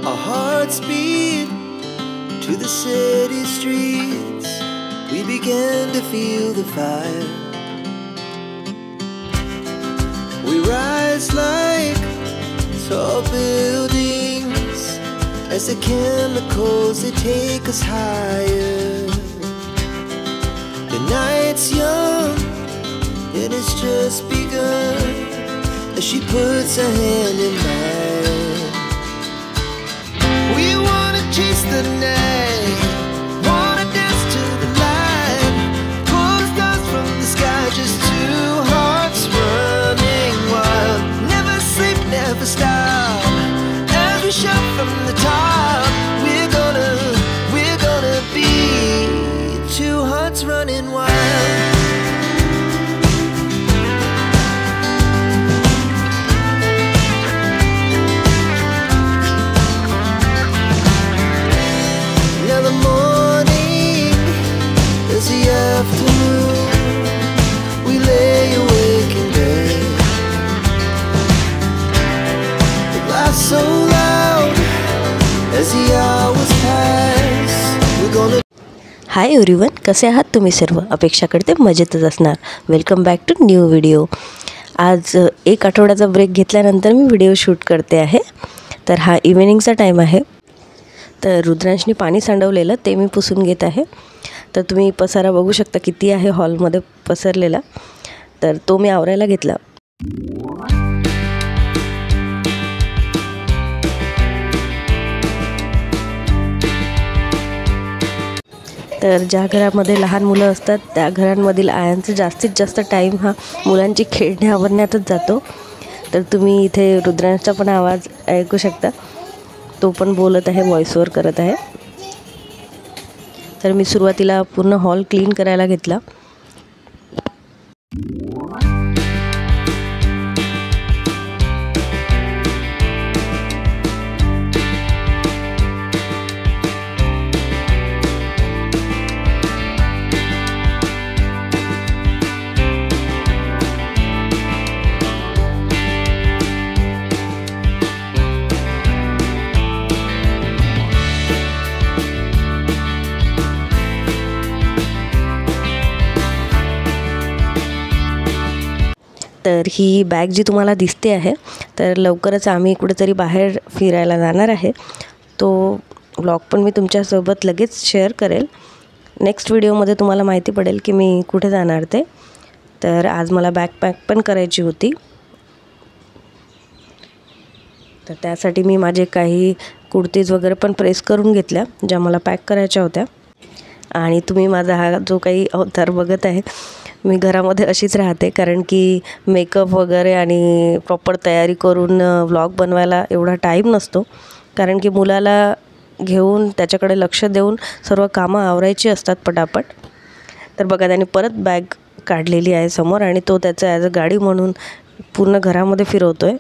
Our hearts beat to the city streets. We began to feel the fire. We rise like tall buildings as the chemicals, they take us higher. The night's young and it's just begun as she puts her hand in mine. We wanna chase the night, wanna dance to the light, pull the stars from the sky, just two hearts running wild. Never sleep, never stop, as we shout from the top. We're gonna be two hearts running wild. Now the morning is the afternoon. We lay awake in bed. The laughs so loud as the hours pass. We're gonna. Hi everyone, कसे आहात तुम्ही सर्व? अपेक्षा करते मजेतच असणार. Welcome back to new video. आज एक आठवड्याचा ब्रेक घेतल्यानंतर मी व्हिडिओ शूट करते आहे. तर हा इव्हिनिंगचा टाईम आहे. तर रुद्रांशनी पाणी सांडवलेलं ते मी पुसून घेत आहे. तर तुम्ही पसारा बघू शकता किती आहे हॉलमध्ये पसरलेला. तर तो मी आवरायला घेतला. तर ज्या घरामध्ये लहान मुलं असतात त्या घरांमधील आयांचा जास्तीत जास्त टाईम हा मुलांची खेळणे आवरण्यातच जातो. तर तुम्ही इथे रुद्रांशचा पण आवाज ऐकू शकता. तो पण बोलत आहे, व्हॉइस ओव्हर करत आहे. तर मी सुरुवातीला पूर्ण हॉल क्लीन करायला घेतला. तर ही बॅग जी तुम्हाला दिसते आहे, तर लवकरच आम्ही कुठेतरी बाहेर फिरायला जाणार आहे. तो व्लॉग पण मी तुमच्यासोबत लगेच शेअर करेल. नेक्स्ट व्हिडिओमध्ये तुम्हाला माहिती पडेल की मी कुठे जाणार ते. तर आज मला बॅग पॅक पण करायची होती. तर त्यासाठी मी माझे काही कुर्तीज वगैरे पण प्रेस करून घेतल्या ज्या मला पॅक करायच्या होत्या. आणि तुम्ही माझा हा जो काही अवतार बघत आहे, मी घरामध्ये अशीच राहते, कारण की मेकअप वगैरे आणि प्रॉपर तयारी करून व्लॉग बनवायला एवढा टाईम नसतो. कारण की मुलाला घेऊन त्याच्याकडे लक्ष देऊन सर्व कामं आवरायची असतात पटापट. तर बघा त्याने परत बॅग काढलेली आहे समोर आणि तो त्याचं ॲज अ गाडी म्हणून पूर्ण घरामध्ये फिरवतो आहे.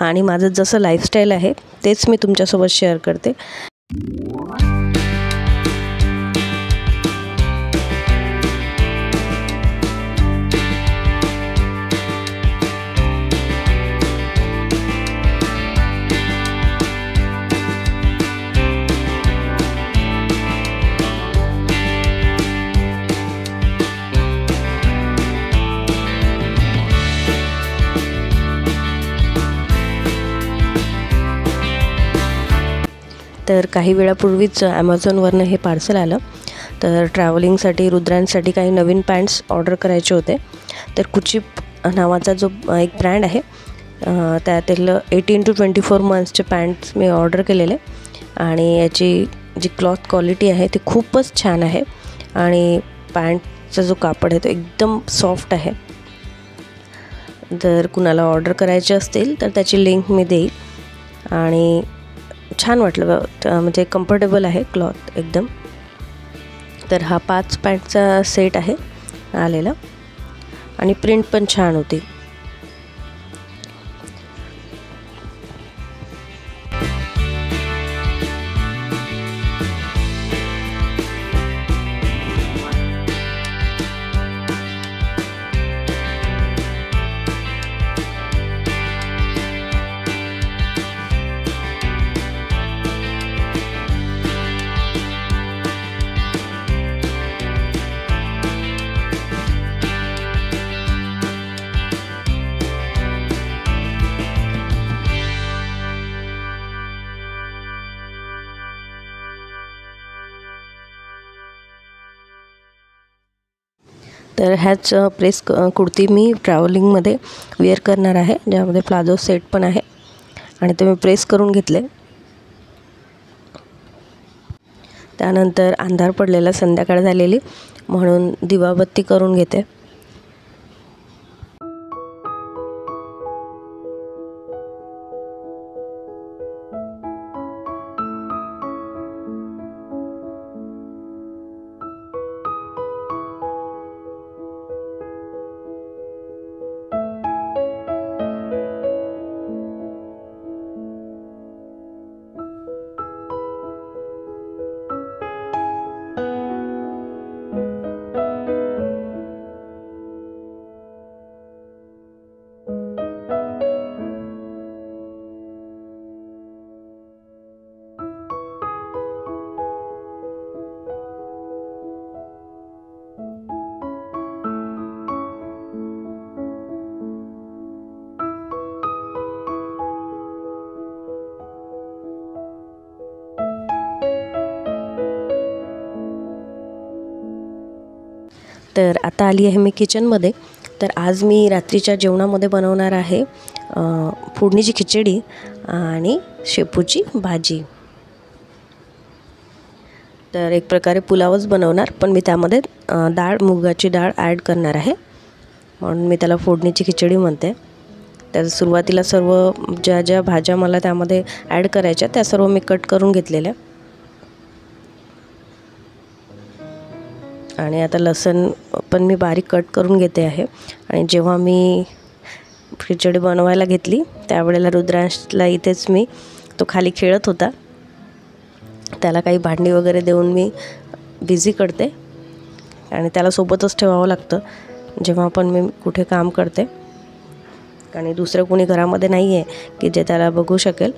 आणि माझं जसं लाईफस्टाईल आहे तेच मी तुमच्यासोबत शेअर करते. तर काही वेळापूर्वीच ॲमेझॉनवरनं हे पार्सल आलं. तर ट्रॅव्हलिंगसाठी रुद्रांसाठी काही नवीन पॅन्ट्स ऑर्डर करायचे होते. तर कुचिप नावाचा जो एक ब्रँड आहे त्यातील 18 to 24 मंथ्सचे पॅन्ट्स मी ऑर्डर केलेले. आणि याची जी क्लॉथ क्वालिटी आहे ती खूपच छान आहे. आणि पॅन्टचा जो कापड आहे तो एकदम सॉफ्ट आहे. जर कुणाला ऑर्डर करायचे असतील तर त्याची लिंक मी देईल. आणि छान वाटलं, म्हणजे कम्फर्टेबल आहे क्लॉथ एकदम. तर हा 5 पॅन्टचा सेट आहे आलेला आणि प्रिंट पण छान होती. तर ह्याच प्रेस कुर्ती मी ट्रॅव्हलिंगमध्ये वेअर करणार आहे, ज्यामध्ये प्लाझो सेट पण आहे आणि ते मी प्रेस करून घेतले. त्यानंतर अंधार पडलेला, संध्याकाळ झालेली, म्हणून दिवाबत्ती करून घेते. तर आता आली आहे मी किचनमध्ये. तर आज मी रात्रीच्या जेवणामध्ये बनवणार आहे फोडणीची खिचडी आणि शेपूची भाजी. तर एक प्रकारे पुलावच बनवणार, पण मी त्यामध्ये मुगाची डाळ ॲड करणार आहे, म्हणून मी त्याला फोडणीची खिचडी म्हणते. तर सुरुवातीला सर्व ज्या भाज्या मला त्यामध्ये ॲड करायच्या त्या सर्व मी कट करून घेतलेल्या. आणि आता लसूण पण मी बारीक कट करून घेते आहे. आणि जेव्हा मी खिचडी बनवायला घेतली त्यावेळेला रुद्रांशला इथेच तो खाली खेळत होता. त्याला काही भांडी वगैरे देऊन मी बिझी करते आणि त्याला सोबतच ठेवावं लागतं जेव्हा पण मी कुठे काम करते, आणि दुसरं कोणी घरामध्ये नाही आहे की जे त्याला बघू शकेल.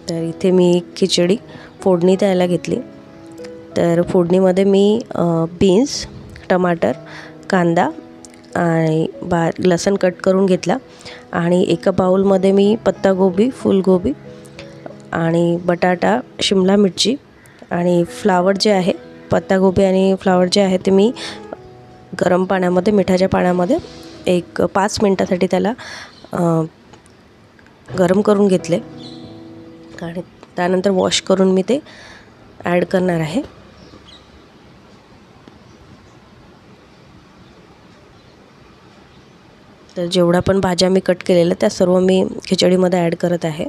तर इथे मी खिचडी फोडणी द्यायला घेतली. तर फोडणीमध्ये मी बीन्स, टमाटर, कांदा आणि लसूण कट करून घेतला. आणि एका बाउलमध्ये मी पत्तागोबी, फुलगोबी आणि बटाटा, शिमला मिरची आणि फ्लावर जे आहे, पत्तागोबी आणि फ्लावर जे आहे ते मी गरम पाण्यामध्ये, मिठाच्या पाण्यामध्ये 5 मिनटासाठी त्याला गरम करून घेतले. आणि त्यानंतर वॉश करून मी ते ॲड करणार आहे. तर जेवढा पण भाज्या मी कट केलेल्या त्या सर्व मी खिचडीमध्ये ॲड करत आहे.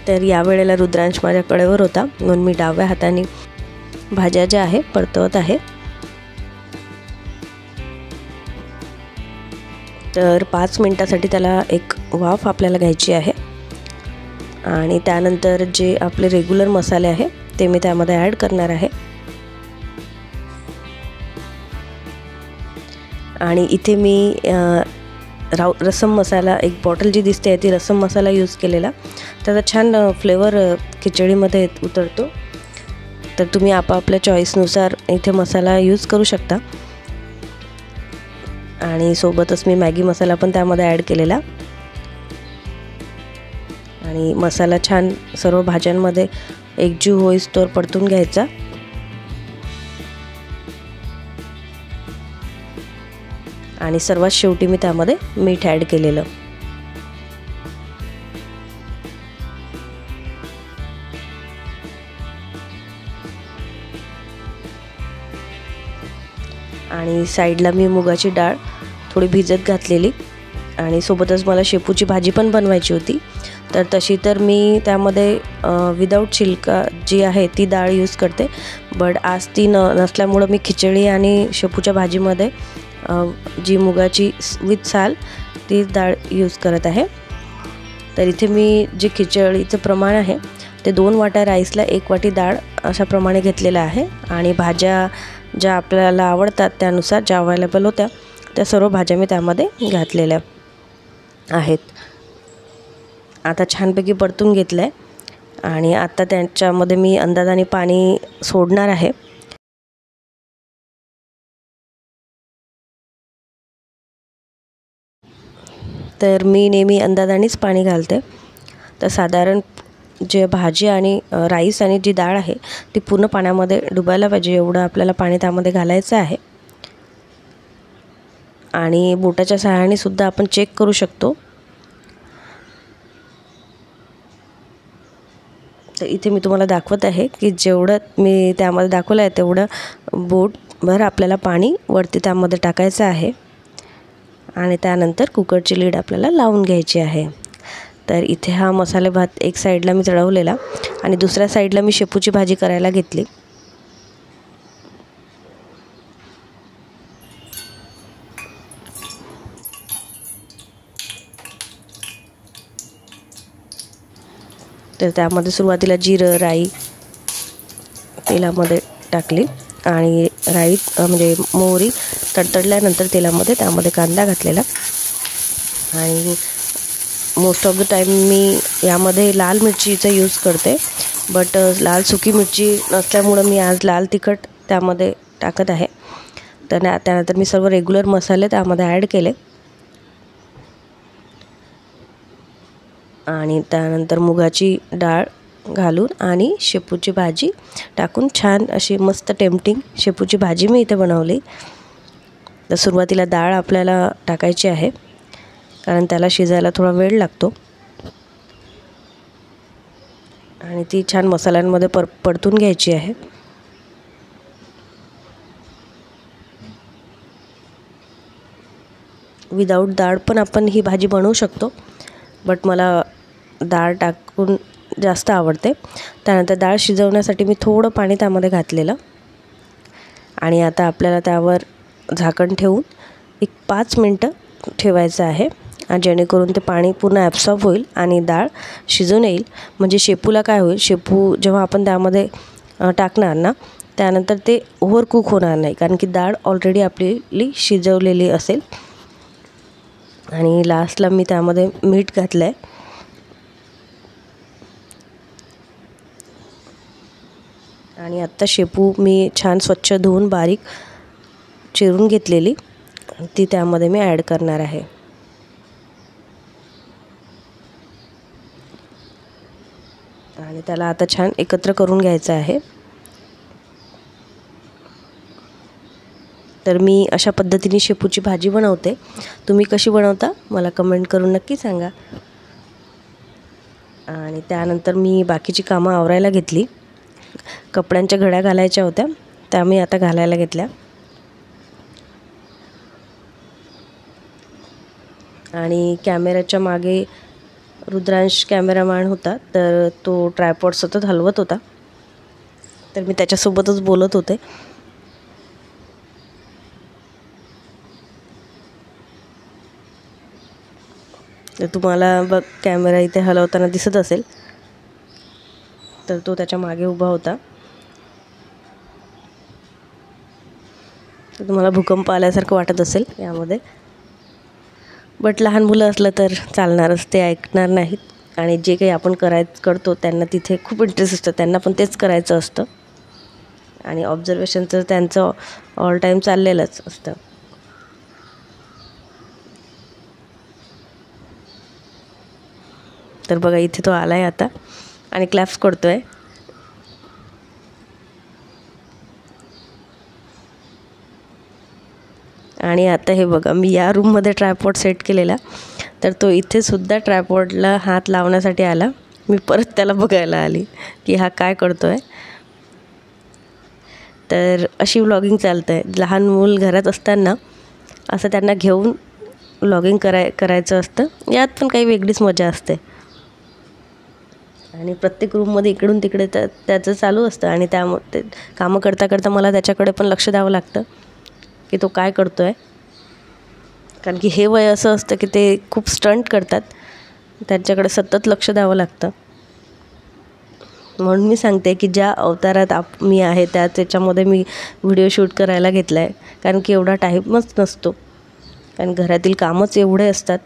तर यावेळेला रुद्रांश माझ्या कडेवर होता, म्हणून मी डाव्या हाताने भाज्या ज्या आहे परतवत आहे. तर 5 मिनटासाठी त्याला एक वाफ आपल्याला घ्यायची आहे. आणि त्यानंतर जे आपले रेग्युलर मसाले आहे ते मी त्यामध्ये ॲड करणार आहे. आणि इथे मी रसम मसाला, एक बॉटल जी दिसते ती रसम मसाला यूज केलेला. त्याचा छान फ्लेवर खिचडीमध्ये उतरतो. तर तुम्ही आपापल्या चॉईसनुसार इथे मसाला यूज करू शकता. आणि सोबतच मी मॅगी मसाला पण त्यामध्ये ॲड केलेला. आणि मसाला छान सर्व भाज्यांमध्ये एकजीव होईस्तोवर परतून घ्यायचा. आणि सर्वात शेवटी मी त्यामध्ये मीठ ॲड केलेलं. आणि साईडला मी मुगाची डाळ थोडी भिजत घातलेली. आणि सोबतच मला शेपूची भाजी पण बनवायची होती. तर तशी तर मी त्यामध्ये विदाऊट छिलका जी आहे ती डाळ यूज करते, बट आज ती नसल्यामुळं मी खिचडी आणि शेपूच्या भाजीमध्ये जी मुगाची विथ साल ती डाळ यूज करत आहे. तर इथे मी जे खिचडीचं प्रमाण आहे ते 2 वाट्या राईसला 1 वाटी डाळ अशा प्रमाणे घेतलेलं आहे. आणि भाज्या ज्या आपल्याला आवडतात त्यानुसार ज्या अवेलेबल होत्या त्या सर्व भाज्या मी त्यामध्ये घातलेल्या आहेत. आता छानपैकी परतून घेतलं आहे. आणि आता त्याच्यामध्ये मी अंदाजाने पाणी सोडणार आहे. तर मी नेहमी अंदाजानेच पाणी घालते. तर साधारण जे भाजी आणि राईस आणि जी डाळ आहे ती पूर्ण पाण्यामध्ये डुबायला पाहिजे एवढं आपल्याला पाणी त्यामध्ये घालायचं आहे. आणि बोटाच्या सहाय्याने सुद्धा आपण चेक करू शकतो. तर इथे मी तुम्हाला दाखवत आहे की जेवढं मी त्यामध्ये दाखवलं आहे तेवढं बोटभर आपल्याला पाणी वरती त्यामध्ये टाकायचं आहे आणि त्यानंतर कुकरची लीड आपल्याला लावून घ्यायची आहे. तर इथे हा मसाले भात एक साईडला मी चढवलेला आणि दुसऱ्या साईडला मी शेपूची भाजी करायला घेतली. तर त्यामध्ये सुरुवातीला जिरं राई तेलामध्ये टाकली आणि राई म्हणजे मोहरी तडतडल्यानंतर तेलामध्ये त्यामध्ये कांदा घातलेला. आणि मोस्ट ऑफ द टाईम मी यामध्ये लाल मिरचीचा यूज करते, बट लाल सुकी मिरची नसल्यामुळं मी आज लाल तिखट त्यामध्ये टाकत आहे. तर त्यानंतर मी सर्व रेग्युलर मसाले त्यामध्ये ॲड केले आणि त्यानंतर मुगाची डाळ घालून आणि शेपूची भाजी टाकून छान अशी मस्त टेम्पटिंग शेपूची भाजी मी इथे बनवली. तर सुरुवातीला डाळ आपल्याला टाकायची आहे कारण त्याला शिजायला थोडा वेळ लागतो आणि ती छान मसाल्यांमध्ये परतून घ्यायची आहे. विदाऊट डाळ पण आपण ही भाजी बनवू शकतो, बट मला डाळ टाकून जास्त आवडते. त्यानंतर डाळ शिजवण्यासाठी मी थोडं पाणी त्यामध्ये घातलेलं आणि आता आपल्याला त्यावर झाकण ठेवून एक 5 मिनटं ठेवायचं आहे आणि जेणेकरून ते पाणी पूर्ण ॲब्सॉर्ब होईल आणि डाळ शिजून येईल. म्हणजे शेपूला काय होईल, शेपू जेव्हा आपण त्यामध्ये टाकणार ना त्यानंतर ते ओव्हर कुक होणार नाही कारण की डाळ ऑलरेडी आपली शिजवलेली असेल. आणि लास्टला मी त्यामध्ये मीठ घातलं आहे आणि आत्ता शेपू मी छान स्वच्छ धुवून बारीक चिरून घेतलेली ती त्यामध्ये मी ॲड करणार आहे. आणि त्याला आता छान एकत्र करून घ्यायचं आहे. तर मी अशा पद्धतीने शेपूची भाजी बनवते. तुम्ही कशी बनवता मला कमेंट करून नक्की सांगा. आणि त्यानंतर मी बाकीची कामं आवरायला घेतली. कपड्यांच्या घड्या घालायच्या होत्या त्या मी आता घालायला घेतल्या. आणि कॅमेऱ्याच्या मागे रुद्रांश कॅमेरामॅन होता, तर तो ट्रायपॉड सतत हलवत होता, तर मी त्याच्यासोबतच बोलत होते. तर तुम्हाला बघ कॅमेरा इथे हलवताना दिसत असेल, तर तो त्याच्या मागे उभा होता. तर तुम्हाला भूकंप आल्यासारखं वाटत असेल यामध्ये, बट लहान मुलं असलं तर चालणारच, ते ऐकणार नाहीत आणि जे काही आपण करतो त्यांना तिथे खूप इंटरेस्ट असतं, त्यांना पण तेच करायचं असतं आणि ऑब्झर्वेशन तर त्यांचं ऑल टाईम चाललेलंच असतं. तर बघा इथे तो आला आहे आता आणि क्लॅप्स करतो आहे. आणि आता हे बघा मी या रूममध्ये ट्रायपॉड सेट केलेला, तर तो इथे सुद्धा ट्रायपॉडला हात लावण्यासाठी आला. मी परत त्याला बघायला आली की हा काय करतो आहे. तर अशी व्लॉगिंग चालतं आहे. लहान मूल घरात असताना असं त्यांना घेऊन व्लॉगिंग करायचं असतं. यात पण काही वेगळीच मजा असते आणि प्रत्येक रूममध्ये इकडून तिकडे त्याचं चालू असतं आणि त्यामुळे कामं करता करता मला त्याच्याकडे पण लक्ष द्यावं लागतं की तो काय करतो आहे. कारण की हे वय असं असतं की ते खूप स्टंट करतात, त्यांच्याकडे सतत लक्ष द्यावं लागतं. म्हणून मी सांगते की ज्या अवतारात मी आहे त्याच्यामध्ये मी व्हिडिओ शूट करायला घेतला आहे, कारण की एवढा टाईमच नसतो, कारण घरातील कामच एवढे असतात.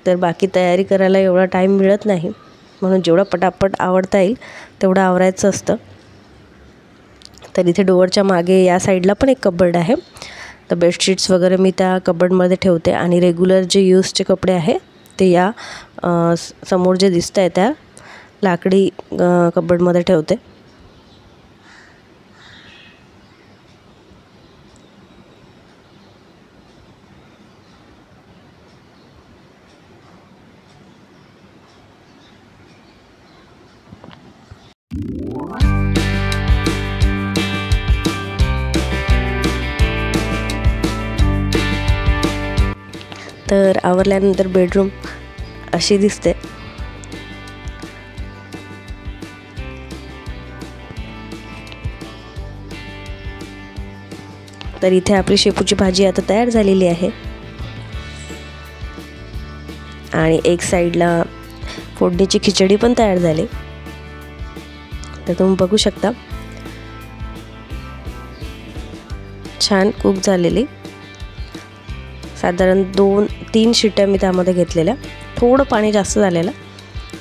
तर बाकी तयारी करायला एवढा टाईम मिळत नाही, म्हणून जेवढं पटापट आवरता येईल तेवढं आवरायचं असतं. तर इथे डोअरच्या मागे या साईडला पण एक कबर्ड आहे, तर बेडशीट्स वगैरे मी त्या कबर्डमध्ये ठेवते आणि रेग्युलर जे यूजचे कपडे आहे ते या समोर जे दिसत आहे त्या लाकडी कबर्डमध्ये ठेवते. तर आवरल्यानंतर बेडरूम अशी दिसते. तर इथे आपली शेपूची भाजी आता तयार झालेली आहे आणि एक साईडला फोडणीची खिचडी पण तयार झाली. तर तुम्ही बघू शकता छान कुक झालेली. साधारण 2-3 शिट्ट्या मी त्यामध्ये घेतलेल्या. थोडं पाणी जास्त झालेलं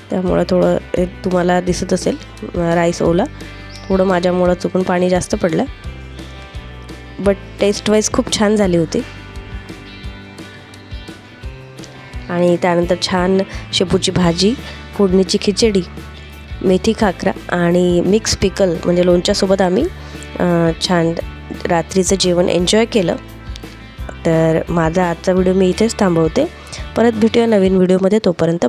त्यामुळे थोडं तुम्हाला दिसत असेल राईस ओला. थोडं माझ्यामुळं चुकून पाणी जास्त पडलं, बट टेस्ट वाईज खूप छान झाली होती. आणि त्यानंतर छान शेपूची भाजी, फोडणीची खिचडी, मेथी खाकरा आणि मिक्स पिकल म्हणजे लोणच्यासोबत आम्ही छान रात्रीचं जेवण एन्जॉय केलं. तर माझा आजचा व्हिडिओ मी इथेच थांबवते. परत भेटूया नवीन व्हिडिओमध्ये. तोपर्यंत